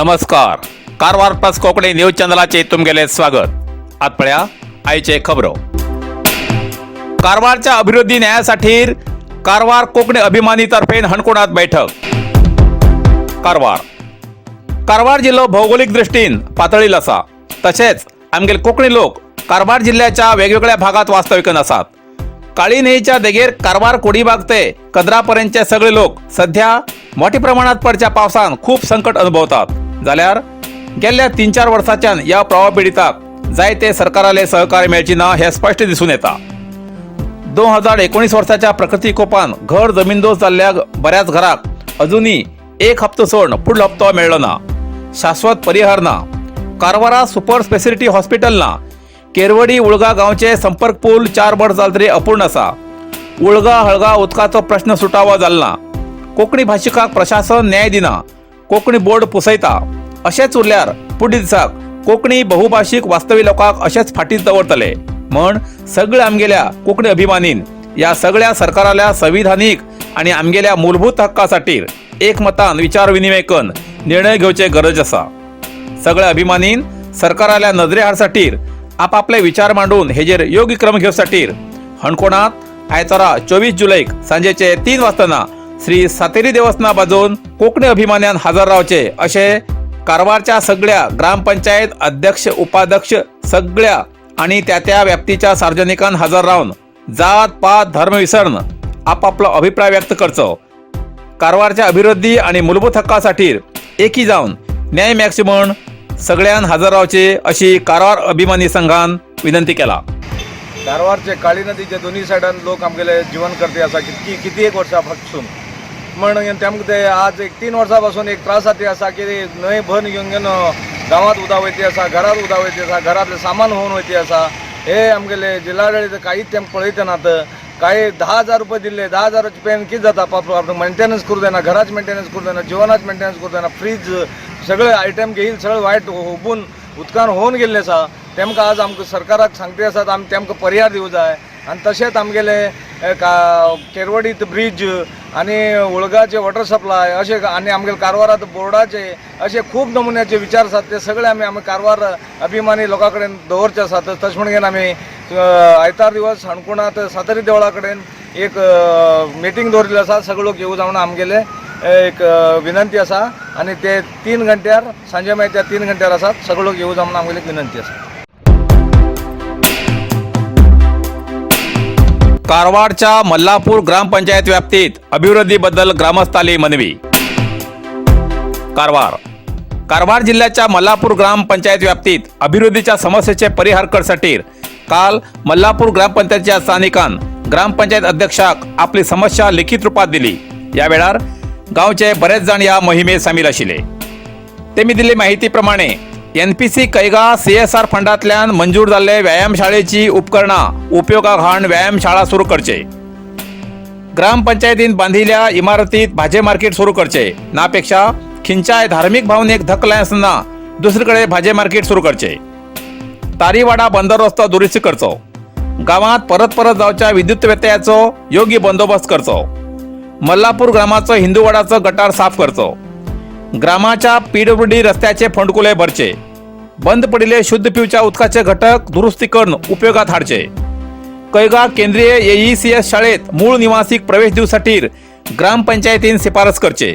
नमस्कार. Karwar plus Konkani news चॅनलाचे तुमगेले स्वागत. आतपळ्या आईचे खबरो. कारवारच्या अभिवृद्धी न्यायासाठी कारवार कोकणी अभिमानीतर्फे हणकोणात बैठक. कारवार जिल्हो भौगोलिक दृष्टीन पातळील असा. तसेच आमगेल कोकणी लोक कारवार जिल्ह्याच्या वेगवेगळ्या भागात वास्तविकन असतात. काळी न्हंयच्या देगेर कारवार कोडीबाग ते कद्रापर्यंतचे सगळे लोक सध्या मोठ्या प्रमाणात पडच्या पावसान खूप संकट अनुभवतात. जाल्यार गेल्या 3-4 वर्षांच्यान या प्रवाह पिडीताक जायते सरकाराले सहकार्य मेळची ना हे स्पष्ट दिसून येता. 2019 वर्षाच्या प्रकृती कोपान घर जमीनदोस जाल्ल्या बऱ्याच घराक अजूनही एक हप्तो सोड पुढलो हप्तो मेळ्ळो ना. शाश्वत परिहार ना. कारवारा सुपर स्पेशालिटी हॉस्पिटल ना. केरवडी उळगा गावचे संपर्क पूल 4 वर्स जाल तरी अपूर्ण असा. उळगा हळगा उदकाचो प्रश्न सुटावो जालना. कोंकणी भाशिकाक प्रशासन न्याय दिना. कोंकणी बोर्ड पुसयता. अशेंच उरल्यार फुडल्या दिसाक कोंकणी बहुभाषिक वास्तवी लोकांक अशेंच फाटीच दवरतले म्हण सगळे आमगेल्या कोंकणी अभिमानीन या सगळ्या सरकाराल्या संविधानीक आणि आमगेल्या मूलभूत हक्कासाठी एकमतान विचार विनिमय करून निर्णय घेवचे गरज असा. सगळे अभिमानीन सरकाराल्या नजरे हाडसाठी आपापले विचार मांडून हेजेर योग्य क्रम घेवसाठी हणकोणात आयतारा 24 जुलैक सांजेचे 3 वाजताना श्री सातेरी देवस्थाना बाजून कोंकणी अभिमान्यान हजर रावचे अशे कारवारच्या सगळ्या ग्रामपंचायत अध्यक्ष उपाध्यक्ष सगळ्या आणि त्या व्याप्तीच्या सार्वजनिकांन हजर रावन जात पात धर्म विसरून आपापलो अभिप्राय व्यक्त करचो. कारवारच्या अभिवृद्धी आणि मूलभूत हक्कासाठी एकी जावन न्याय मेळची म्हण सगळ्यान हजर रावचे अशी कारवार अभिमानी संघान विनंती केला. कारवारचे काळी नदीचे दोन्ही सायडान लोक आमगेले जीवन करते असा किती एक वर्सापासून म्हणून तेमकां ते आज 3 वर्सां एक त्रास जाती आसा की न्हंय भरून घेवन गांवांत उदक वयती आसा, घरांत उदक वयती आसा, घरांतले सामान व्होवन वयती आसा. हे आमगेले जिल्हाडळीचे कांयच तेमकां पळयता नात. काही 10,000 रुपये दिले, 10,000 पेन कितें जाता आपलं मेंटेनन्स करूं जायना, घराच मेंटेनन्स करूं जायना, जिवनाच मेंटेनन्स करूं जायना. फ्रीज सगळे आयटम घेयन सगळे वायट हुबून उदकान होवन गेल्ले आसा. तेमकां आज आमकां सरकाराक सांगते आसात आमी तेमकां पर्याय दिवं जाय. आनी तशेंच आमगेले केरवडीत ब्रिज आनी उळगाचे वॉटर सप्लाय अशे आनी आमगेले कारवारात बोर्डाचे अशे खूब नमुन्याचे विचार आसात ते सगळे आमी कारवार अभिमानी लोकां कडेन दवरचे आसात. तशें म्हणून आमी आयतार दिवस हणकुणात सातेरी देवळा कडेन एक मिटींग दवरलेली आसा. सगळे लोक येवं जावन आमगेले एक विनंती आसा आनी ते 3 घंट्यार सांजे मागीर 3 घंट्यार आसात. सगळे लोक येवं जावन आमगेली विनंती आसा. कारवारच्या मल्लापूर ग्रामपंचायत व्याप्तीत अभिवृद्धीबद्दल ग्रामस्थांनी मनवी. कारवार जिल्ह्याच्या मल्लापूर ग्रामपंचायत व्याप्तीत अभिवृद्धीच्या समस्येचे परिहार करण्यासाठी काल मल्लापूर ग्रामपंचायतच्या स्थानिकान ग्रामपंचायत अध्यक्षाक आपली समस्या लिखित रूपात दिली. या वेळार गावचे बरेच जण या मोहिमेत सामील आशिल्ले. त्यांनी दिल्ली माहिती प्रमाणे NPC कैगा CSR फंडांतल्यान मंजूर जाल्ले व्यायामशाळेची उपकरणां उपयोगाक हाडून व्यायामशाळा सुरू करचे. ग्रामपंचायतीन बांधिल्ल्या इमारतीत भाजी मार्केट सुरू करचे. नापेक्षा खिंचाय धार्मिक भावनेक धक्क लायनासतना दुसरीकडे भाजी मार्केट सुरू करचे. तारीवाडा बंदर रस्तो दुरुस्त करचो. गावात परत जावच्या विद्युत व्यत्ययाचो योग्य बंदोबस्त करचो. मल्लापूर ग्रामाचो हिंदूवाडाचो गटार साफ करचो. ग्रामाच्या PWD रस्त्याचे फंडकुले भरचे. बंद पडिल्ले शुद्ध पिवच्या उदकाचे घटक दुरुस्ती करून उपयोगात हाडचे. कैगा केंद्रीय AECS शाळेत मूळ निवासीक प्रवेश दिवसाठी ग्रामपंचायतीन शिफारस करचे.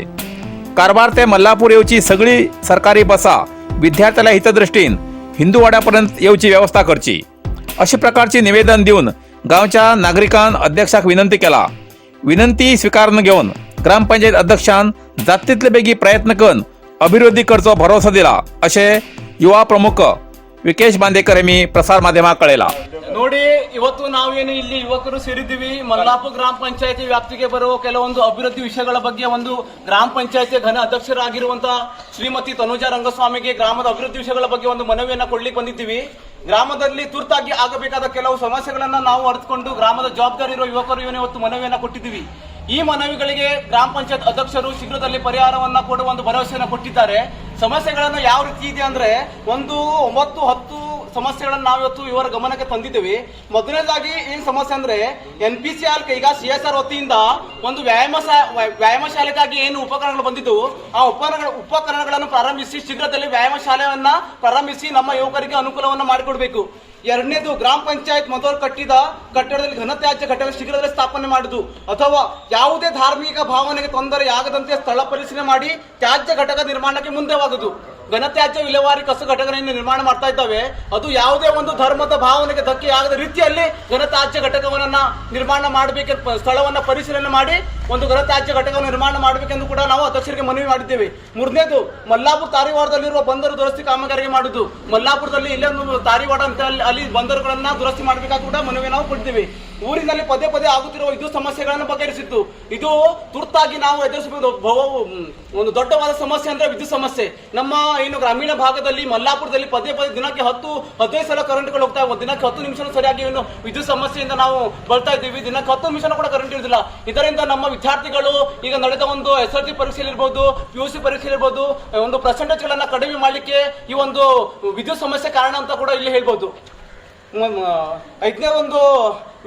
कारवार ते मल्लापूर येवची सगळी सरकारी बसा विद्यार्थ्याला हितदृष्टीन हिंदूवाड्यापर्यंत येवची व्यवस्था करची. अशा प्रकारचे निवेदन देऊन गावच्या नागरिकांन अध्यक्षाक विनंती केला. विनंती स्वीकारून घेऊन ग्रामपंचायत अध्यक्षान जाता तितले बेगी प्रयत्न करून अभिवृद्धी करचो भरोसा दिला असे युवा प्रमुख विकेश बांदेकर यांनी प्रसार माध्यमाक कळयला. ನೋಡಿ ಇವತ್ತು ನಾವೇನು ಇಲ್ಲಿ ಯುವಕರು ಸೇರಿದ್ದೀವಿ ಮಲ್ಲಾಪುರ ಗ್ರಾಮ ಪಂಚಾಯತಿ ವ್ಯಾಪ್ತಿಗೆ ಬರುವ ಕೆಲವೊಂದು ಅಭಿವೃದ್ಧಿ ವಿಷಯಗಳ ಬಗ್ಗೆ ಒಂದು ಗ್ರಾಮ ಪಂಚಾಯತಿ ಘನ ಅಧ್ಯಕ್ಷರಾಗಿರುವಂತಹ ಶ್ರೀಮತಿ ತನುಜಾ ರಂಗಸ್ವಾಮಿಗೆ ಗ್ರಾಮದ ಅಭಿವೃದ್ಧಿ ವಿಷಯಗಳ ಬಗ್ಗೆ ಒಂದು ಮನವಿಯನ್ನು ಕೊಡ್ಲಿಕ್ಕೆ ಬಂದಿದ್ದೀವಿ. ಗ್ರಾಮದಲ್ಲಿ ತುರ್ತಾಗಿ ಆಗಬೇಕಾದ ಕೆಲವು ಸಮಸ್ಯೆಗಳನ್ನು ನಾವು ಅರಿತುಕೊಂಡು ಗ್ರಾಮದ ಜವಾಬ್ದಾರಿ ಇರುವ ಯುವಕರು ಇವತ್ತು ಮನವಿಯನ್ನು ಕೊಟ್ಟಿದ್ದೀವಿ. ಈ ಮನವಿಗಳಿಗೆ ಗ್ರಾಮ ಪಂಚಾಯತ್ ಅಧ್ಯಕ್ಷರು ಶೀಘ್ರದಲ್ಲಿ ಪರಿಹಾರವನ್ನ ಕೊಡುವ ಒಂದು ಭರವಸೆಯನ್ನು ಕೊಟ್ಟಿದ್ದಾರೆ. ಸಮಸ್ಯೆಗಳನ್ನು ಯಾವ ರೀತಿ ಇದೆ ಅಂದ್ರೆ 1, 9, 10 ಸಮಸ್ಯೆಗಳನ್ನು ನಾವು ಇವತ್ತು ಇವರ ಗಮನಕ್ಕೆ ತಂದಿದ್ದೇವೆ. ಮೊದಲನೇದಾಗಿ ಏನ್ ಸಮಸ್ಯೆ ಅಂದ್ರೆ NPCL ಈಗ CSR ವತಿಯಿಂದ ಒಂದು ವ್ಯಾಯಾಮ ಶಾಲೆಗಾಗಿ ಏನು ಉಪಕರಣಗಳು ಬಂದಿದ್ದವು ಆ ಉಪಕರಣಗಳನ್ನು ಪ್ರಾರಂಭಿಸಿ ಶೀಘ್ರದಲ್ಲಿ ವ್ಯಾಯಾಮ ಶಾಲೆಯನ್ನ ಪ್ರಾರಂಭಿಸಿ ನಮ್ಮ ಯುವಕರಿಗೆ ಅನುಕೂಲವನ್ನ ಮಾಡಿಕೊಡ್ಬೇಕು. ಎರಡನೇದು ಗ್ರಾಮ ಪಂಚಾಯತ್ ಮೊದಲು ಕಟ್ಟಿದ ಕಟ್ಟಡದಲ್ಲಿ ಘನತ್ಯಾಜ್ಯ ಘಟಕ ಶೀಘ್ರದಲ್ಲೇ ಸ್ಥಾಪನೆ ಮಾಡುದು ಅಥವಾ ಯಾವುದೇ ಧಾರ್ಮಿಕ ಭಾವನೆಗೆ ತೊಂದರೆಯಾಗದಂತೆ ಸ್ಥಳ ಪರಿಶೀಲನೆ ಮಾಡಿ ತ್ಯಾಜ್ಯ ಘಟಕ ನಿರ್ಮಾಣಕ್ಕೆ ಮುಂದೆವಾಗುದು. ಘನತ್ಯಾಜ್ಯ ವಿಲೇವಾರಿ ಕಸ ಘಟಕಗಳನ್ನು ನಿರ್ಮಾಣ ಮಾಡ್ತಾ ಇದ್ದಾವೆ, ಅದು ಯಾವುದೇ ಒಂದು ಧರ್ಮದ ಭಾವನೆಗೆ ಧಕ್ಕೆ ಆಗದ ರೀತಿಯಲ್ಲಿ ಘನತ್ಯಾಜ್ಯ ಘಟಕವನ್ನ ನಿರ್ಮಾಣ ಮಾಡಬೇಕು, ಸ್ಥಳವನ್ನ ಪರಿಶೀಲನೆ ಮಾಡಿ ಒಂದು ಘನತ್ಯಾಜ್ಯ ಘಟಕವನ್ನು ನಿರ್ಮಾಣ ಮಾಡಬೇಕೆಂದು ಕೂಡ ನಾವು ಅಧ್ಯಕ್ಷರಿಗೆ ಮನವಿ ಮಾಡಿದ್ದೇವೆ. ಮೂರನೇದು ಮಲ್ಲಾಪುರ ತಾರಿವಾಡದಲ್ಲಿರುವ ಬಂದರು ದುರಸ್ತಿ ಕಾಮಗಾರಿಗೆ ಮಾಡುದು. ಮಲ್ಲಾಪುರದಲ್ಲಿ ಇಲ್ಲೇ ಒಂದು ತಾರಿವಾಡ ಅಂತ ಅಲ್ಲಿ ಬಂದರುಗಳನ್ನ ದುರಸ್ತಿ ಮಾಡಬೇಕಾದ ಕೂಡ ಮನವಿ ನಾವು ಕೊಡ್ತೀವಿ. ಊರಿನಲ್ಲಿ ಪದೇ ಪದೇ ಆಗುತ್ತಿರುವ ವಿದ್ಯುತ್ ಸಮಸ್ಯೆಗಳನ್ನು ಬಗೆಹರಿಸಿತ್ತು. ಇದು ತುರ್ತಾಗಿ ನಾವು ಎದುರಿಸಬಹುದು. ಒಂದು ದೊಡ್ಡವಾದ ಸಮಸ್ಯೆ ಅಂದ್ರೆ ವಿದ್ಯುತ್ ಸಮಸ್ಯೆ. ನಮ್ಮ ಏನು ಗ್ರಾಮೀಣ ಭಾಗದಲ್ಲಿ ಮಲ್ಲಾಪುರದಲ್ಲಿ ಪದೇ ಪದೇ ದಿನಕ್ಕೆ 10-15 ಸಲ ಕರೆಂಟ್ಗಳು ಹೋಗ್ತಾ ಇವೆ. ದಿನಕ್ಕೆ 10 ನಿಮಿಷ ಸರಿಯಾಗಿ ಏನು ವಿದ್ಯುತ್ ಸಮಸ್ಯೆಯಿಂದ ನಾವು ಬರ್ತಾ ಇದ್ದೀವಿ. ದಿನಕ್ಕೆ 10 ನಿಮಿಷ ಕೂಡ ಕರೆಂಟ್ ಇರುವುದಿಲ್ಲ. ಇದರಿಂದ ನಮ್ಮ ವಿದ್ಯಾರ್ಥಿಗಳು ಈಗ ನಡೆದ ಒಂದು SLC ಪರೀಕ್ಷೆ ಇರ್ಬೋದು, PUC ಪರೀಕ್ಷೆ ಇರ್ಬೋದು, ಒಂದು ಪರ್ಸೆಂಟೇಜ್ ಗಳನ್ನ ಕಡಿಮೆ ಮಾಡಲಿಕ್ಕೆ ಈ ಒಂದು ವಿದ್ಯುತ್ ಸಮಸ್ಯೆ ಕಾರಣ ಅಂತ ಕೂಡ ಇಲ್ಲಿ ಹೇಳ್ಬೋದು. 5ನೇ ಒಂದು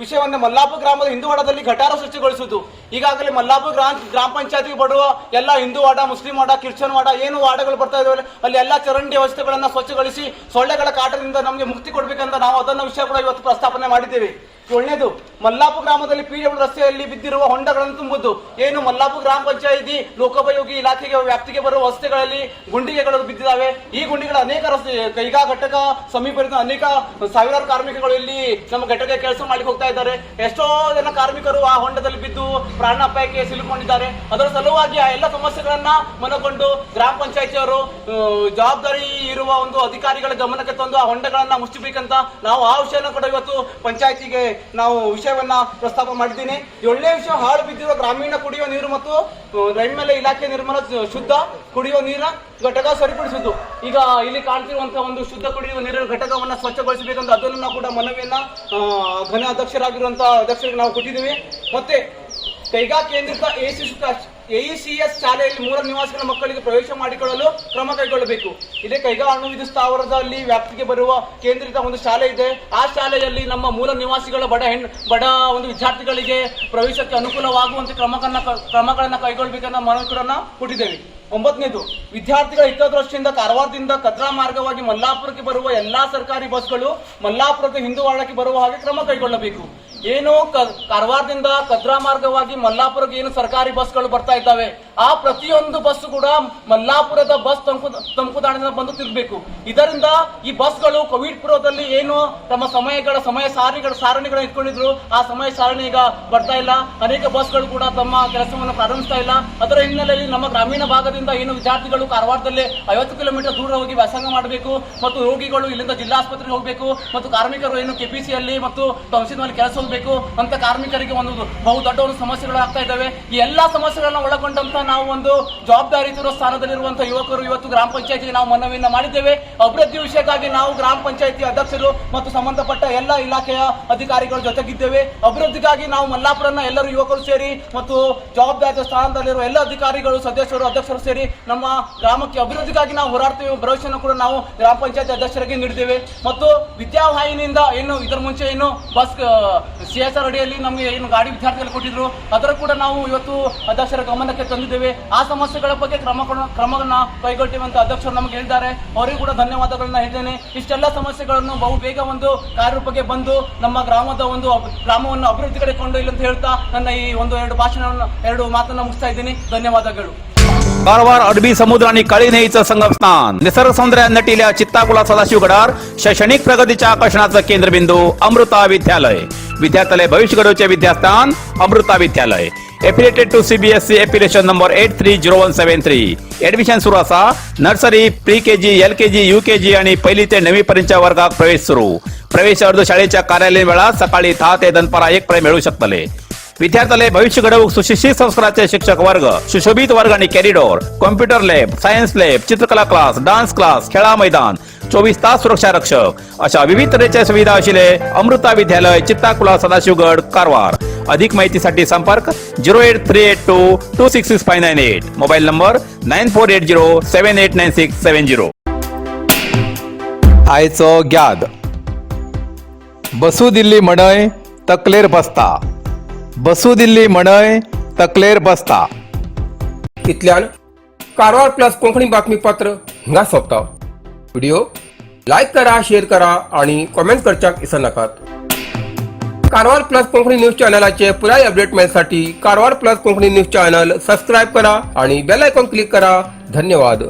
ವಿಷಯವನ್ನ ಮಲ್ಲಾಪುರ ಗ್ರಾಮದ ಹಿಂದೂವಾಡದಲ್ಲಿ ಗಟಾರ ಸ್ವಚ್ಛಗೊಳಿಸುವುದು. ಈಗಾಗಲೇ ಮಲ್ಲಾಪುರ ಗ್ರಾಮ ಪಂಚಾಯತಿಗೆ ಬರುವ ಎಲ್ಲ ಹಿಂದೂ ವಾಡ, ಮುಸ್ಲಿಂ ವಾಡ, ಕ್ರಿಶ್ಚಿಯನ್ ವಾಡ ಏನು ವಾರ್ಡ್ಗಳು ಬರ್ತಾ ಇದಾವೆ ಅಲ್ಲಿ ಎಲ್ಲ ಚರಂಡಿ ವ್ಯವಸ್ಥೆಗಳನ್ನ ಸ್ವಚ್ಛಗೊಳಿಸಿ ಸೊಳ್ಳೆಗಳ ಕಾಟದಿಂದ ನಮಗೆ ಮುಕ್ತಿ ಕೊಡ್ಬೇಕಂತ ನಾವು ಅದನ್ನ ವಿಷಯ ಕೂಡ ಇವತ್ತು ಪ್ರಸ್ತಾಪನೆ ಮಾಡಿದ್ದೇವೆ. 7ನೇದು ಮಲ್ಲಾಪುರ ಗ್ರಾಮದಲ್ಲಿ PW ರಸ್ತೆಯಲ್ಲಿ ಬಿದ್ದಿರುವ ಹೊಂಡಗಳನ್ನು ತುಂಬುವುದು. ಏನು ಮಲ್ಲಾಪುರ ಗ್ರಾಮ ಪಂಚಾಯತಿ ಲೋಕೋಪಯೋಗಿ ಇಲಾಖೆಗೆ ವ್ಯಾಪ್ತಿಗೆ ಬರುವ ರಸ್ತೆಗಳಲ್ಲಿ ಗುಂಡಿಗೆಗಳು ಬಿದ್ದಿದ್ದಾವೆ. ಈ ಗುಂಡಿಗಳು ಅನೇಕ ರಸ್ತೆ ಕೈಗಾ ಘಟಕ ಸಮೀಪದ ಅನೇಕ ಸಾವಿರಾರು ಕಾರ್ಮಿಕಗಳು ಇಲ್ಲಿ ನಮ್ಮ ಘಟಕ ಕೆಲಸ ಮಾಡ್ಲಿಕ್ಕೆ ಹೋಗ್ತಾ ಇದ್ದಾರೆ. ಎಷ್ಟೋ ಜನ ಕಾರ್ಮಿಕರು ಆ ಹೊಂಡದಲ್ಲಿ ಬಿದ್ದು ಪ್ರಾಣಾಪಾಯಕ್ಕೆ ಸಿಲುಕೊಂಡಿದ್ದಾರೆ. ಅದರ ಸಲುವಾಗಿ ಆ ಎಲ್ಲ ಸಮಸ್ಯೆಗಳನ್ನ ಮನಗೊಂಡು ಗ್ರಾಮ ಪಂಚಾಯತಿಯವರು ಜವಾಬ್ದಾರಿ ಇರುವ ಒಂದು ಅಧಿಕಾರಿಗಳ ಗಮನಕ್ಕೆ ತಂದು ಆ ಹೊಂಡಗಳನ್ನ ಮುಚ್ಚಬೇಕಂತ ನಾವು ಆ ವಿಷಯನ ಕೂಡ ಇವತ್ತು ಪಂಚಾಯತಿಗೆ ನಾವು ವಿಷಯವನ್ನ ಪ್ರಸ್ತಾಪ ಮಾಡಿದ್ದೀನಿ. 7ನೇ ವಿಷಯ ಹಾಳು ಬಿದ್ದಿರುವ ಗ್ರಾಮೀಣ ಕುಡಿಯುವ ನೀರು ಮತ್ತು ನೈರ್ಮಲ್ಯ ಇಲಾಖೆ ನಿರ್ಮಲ ಶುದ್ಧ ಕುಡಿಯುವ ನೀರಿನ ಘಟಕ ಸರಿಪಡಿಸುವುದು. ಈಗ ಇಲ್ಲಿ ಕಾಣ್ತಿರುವಂತಹ ಒಂದು ಶುದ್ಧ ಕುಡಿಯುವ ನೀರಿನ ಘಟಕವನ್ನ ಸ್ವಚ್ಛಗೊಳಿಸಬೇಕಂತ ಅದನ್ನು ನಾವು ಕೂಡ ಮನವಿಯನ್ನ ಘನ ಅಧ್ಯಕ್ಷರಾಗಿರುವಂತಹ ಅಧ್ಯಕ್ಷರಿಗೆ ನಾವು ಕೊಟ್ಟಿದ್ದೀವಿ. ಮತ್ತೆ ಕೈಗಾ ಕೇಂದ್ರಿತ AECS ಶಾಲೆಯಲ್ಲಿ ಮೂಲ ನಿವಾಸಿಗಳ ಮಕ್ಕಳಿಗೆ ಪ್ರವೇಶ ಮಾಡಿಕೊಳ್ಳಲು ಕ್ರಮ ಕೈಗೊಳ್ಳಬೇಕು. ಇದೇ ಕೈಗಾ ಅಣು ವಿದ್ಯುತ್ ಸ್ಥಾವರದಲ್ಲಿ ವ್ಯಾಪ್ತಿಗೆ ಬರುವ ಕೇಂದ್ರಿತ ಒಂದು ಶಾಲೆ ಇದೆ. ಆ ಶಾಲೆಯಲ್ಲಿ ನಮ್ಮ ಮೂಲ ನಿವಾಸಿಗಳ ಬಡ ಒಂದು ವಿದ್ಯಾರ್ಥಿಗಳಿಗೆ ಪ್ರವೇಶಕ್ಕೆ ಅನುಕೂಲವಾಗುವಂತೆ ಕ್ರಮಗಳನ್ನ ಕೈಗೊಳ್ಳಬೇಕನ್ನ ಮನವಿ ಕೂಡ ಕೊಟ್ಟಿದ್ದೇವೆ. 9ನೇದು ವಿದ್ಯಾರ್ಥಿಗಳ ಹಿತದೃಷ್ಟಿಯಿಂದ ಕಾರವಾರದಿಂದ ಕದ್ರಾ ಮಾರ್ಗವಾಗಿ ಮಲ್ಲಾಪುರಕ್ಕೆ ಬರುವ ಎಲ್ಲಾ ಸರ್ಕಾರಿ ಬಸ್ಗಳು ಮಲ್ಲಾಪುರದ ಹಿಂದೂವಾಡಕ್ಕೆ ಬರುವ ಹಾಗೆ ಕ್ರಮ ಕೈಗೊಳ್ಳಬೇಕು. ಏನು ಕಾರವಾರದಿಂದ ಕದ್ರಾ ಮಾರ್ಗವಾಗಿ ಮಲ್ಲಾಪುರಕ್ಕೆ ಏನು ಸರ್ಕಾರಿ ಬಸ್ಗಳು ಬರ್ತಾ ಇದ್ದಾವೆ ಆ ಪ್ರತಿಯೊಂದು ಬಸ್ ಕೂಡ ಮಲ್ಲಾಪುರದ ಬಸ್ ತಂಕುದಾಣದಿಂದ ಬಂದು ತಿರುಗಬೇಕು. ಇದರಿಂದ ಈ ಬಸ್ಗಳು ಕೋವಿಡ್ ಪೂರ್ವದಲ್ಲಿ ಏನು ತಮ್ಮ ಸಮಯ ಸಾರಣಿಗಳನ್ನು ಇಟ್ಕೊಂಡಿದ್ರು ಆ ಸಮಯ ಸಾರಣಿ ಈಗ ಬರ್ತಾ ಇಲ್ಲ. ಅನೇಕ ಬಸ್ಗಳು ಕೂಡ ತಮ್ಮ ಕೆಲಸವನ್ನು ಪ್ರಾರಂಭಿಸ್ತಾ ಇಲ್ಲ. ಅದರ ಹಿನ್ನೆಲೆಯಲ್ಲಿ ನಮ್ಮ ಗ್ರಾಮೀಣ ಭಾಗದಿಂದ ಏನು ವಿದ್ಯಾರ್ಥಿಗಳು ಕಾರವಾರದಲ್ಲಿ 50 ಕಿಲೋಮೀಟರ್ ದೂರ ಹೋಗಿ ವ್ಯಾಸಂಗ ಮಾಡಬೇಕು ಮತ್ತು ರೋಗಿಗಳು ಇಲ್ಲಿಂದ ಜಿಲ್ಲಾಸ್ಪತ್ರೆಗೆ ಹೋಗಬೇಕು ಮತ್ತು ಕಾರ್ಮಿಕರು ಏನು KPCಯಲ್ಲಿ ಮತ್ತು ತಹಸೀಲ್ನಲ್ಲಿ ಕೆಲಸ ಹೋಗಬೇಕು ಅಂತ ಕಾರ್ಮಿಕರಿಗೆ ಒಂದು ಬಹುದೊಡ್ಡ ಒಂದು ಸಮಸ್ಯೆಗಳು ಆಗ್ತಾ ಇದ್ದಾವೆ. ಈ ಎಲ್ಲಾ ಸಮಸ್ಯೆಗಳನ್ನ ಒಳಗೊಂಡಂತ ನಾವು ಒಂದು ಜವಾಬ್ದಾರಿಯುತ ಸ್ಥಾನದಲ್ಲಿರುವಂತಹ ಯುವಕರು ಇವತ್ತು ಗ್ರಾಮ ಪಂಚಾಯತಿಗೆ ನಾವು ಮನವಿಯನ್ನ ಮಾಡಿದ್ದೇವೆ. ಅಭಿವೃದ್ಧಿ ವಿಷಯಕ್ಕಾಗಿ ನಾವು ಗ್ರಾಮ ಪಂಚಾಯತಿ ಅಧ್ಯಕ್ಷರು ಮತ್ತು ಸಂಬಂಧಪಟ್ಟ ಎಲ್ಲ ಇಲಾಖೆಯ ಅಧಿಕಾರಿಗಳ ಜೊತೆಗಿದ್ದೇವೆ. ಅಭಿವೃದ್ಧಿಗಾಗಿ ನಾವು ಮಲ್ಲಾಪುರನ ಎಲ್ಲರೂ ಯುವಕರು ಸೇರಿ ಮತ್ತು ಜವಾಬ್ದಾರಿಯುತ ಸ್ಥಾನದಲ್ಲಿರುವ ಎಲ್ಲ ಅಧಿಕಾರಿಗಳು ಸದಸ್ಯರು ಅಧ್ಯಕ್ಷರು ಸೇರಿ ನಮ್ಮ ಗ್ರಾಮಕ್ಕೆ ಅಭಿವೃದ್ಧಿಗಾಗಿ ನಾವು ಹೋರಾಡ್ತೇವೆ. ಭರವಸೆಯನ್ನು ಕೂಡ ನಾವು ಗ್ರಾಮ ಪಂಚಾಯತಿ ಅಧ್ಯಕ್ಷರಿಗೆ ನೀಡಿದ್ದೇವೆ. ಮತ್ತು ವಿದ್ಯಾವಾಹಿನಿಯಿಂದ ಏನು ಇದರ ಮುಂಚೆ ಏನು ಬಸ್ CSR ಅಡಿಯಲ್ಲಿ ನಮಗೆ ಏನು ಗಾಡಿ ವಿದ್ಯಾರ್ಥಿಗಳು ಕೊಟ್ಟಿದ್ರು ಅದರ ಕೂಡ ನಾವು ಇವತ್ತು ಅಧ್ಯಕ್ಷರ ಗಮನಕ್ಕೆ ತಂದಿದ್ದೇವೆ. ಆ ಸಮಸ್ಯೆಗಳ ಬಗ್ಗೆ ಕ್ರಮಗಳನ್ನ ಕೈಗೊಳ್ತೇವೆ ಅಂತ ಅಧ್ಯಕ್ಷರು ನಮಗೆ ಹೇಳಿದ್ದಾರೆ. ಅವರಿಗೂ ಕೂಡ ಧನ್ಯವಾದಗಳನ್ನ ಹೇಳ್ತೇನೆ. ಇಷ್ಟೆಲ್ಲ ಸಮಸ್ಯೆಗಳನ್ನು ಬಹು ಬೇಗ ಒಂದು ಕಾರ್ಯರೂಪಕ್ಕೆ ಬಂದು ನಮ್ಮ ಗ್ರಾಮವನ್ನು ಅಭಿವೃದ್ಧಿ ಕಡೆ ಕೊಂಡೊಯ್ಯಲು ಅಂತ ಹೇಳ್ತಾ ನನ್ನ ಈ ಎರಡು ಮಾತನ್ನ ಮುಗಿಸ್ತಾ ಇದ್ದೀನಿ. ಧನ್ಯವಾದಗಳು. कारवार अरबी समुद्र आणि काळी नदीचं संगमस्थान, निसर्ग सौंदर्यात नटिल्या चित्ताकुला सदाशिव गडार, शैक्षणिक प्रगतीच्या आकर्षणाचं केंद्रबिंदू अमृता विद्यालय. विद्यार्थ्यालय भविष्य घडवचे विद्यास्थान Amrita Vidyalaya. Affiliated to CBSE affiliation number 830173. Admission सुरू असा. नर्सरी, प्री-KG, LKG, UKG आणि 1ली ते 9वी पर्यंतच्या वर्गात प्रवेश सुरू. प्रवेश अर्ज शाळेच्या कार्यालयीन वेळा सकाळी 10 ते दनपारा 1 पर्यंत मिळू शकतले. विद्यार्थ्यालय भविष्य घडवूक सुशिक्षित संस्काराचे शिक्षक वर्ग, सुशोभित वर्ग आणि corridor, computer lab, science lab, चित्रकला क्लास, डान्स क्लास, खेळा मैदान, 24 तास सुरक्षा रक्षक अशा विविध तऱ्हेच्या सुविधा आशिल्ले अमृता विद्यालय, चित्ताकुला, सदाशिवगड, कारवार. अधिक माहितीसाठी संपर्क 08382266598. Mobile number 9480789670. आयचो ग्याद बसू दिल्ली म्हणय तकलेर बसता. बसू दिल्ली म्हणय तकलेर बसता. इतल्यान कारवार प्लस कोंकणी बातमीपत्र हिंगा सोंपता. व्हिडिओ लाईक करा, शेअर करा आणि कॉमेंट करच्याक विसरू नाकात. कारवार प्लस कोंकणी न्यूज चॅनलाचे पुराय अपडेट मेळसाठी Karwar plus Konkani news channel subscribe करा आणि बेल आयकॉन क्लिक करा. धन्यवाद.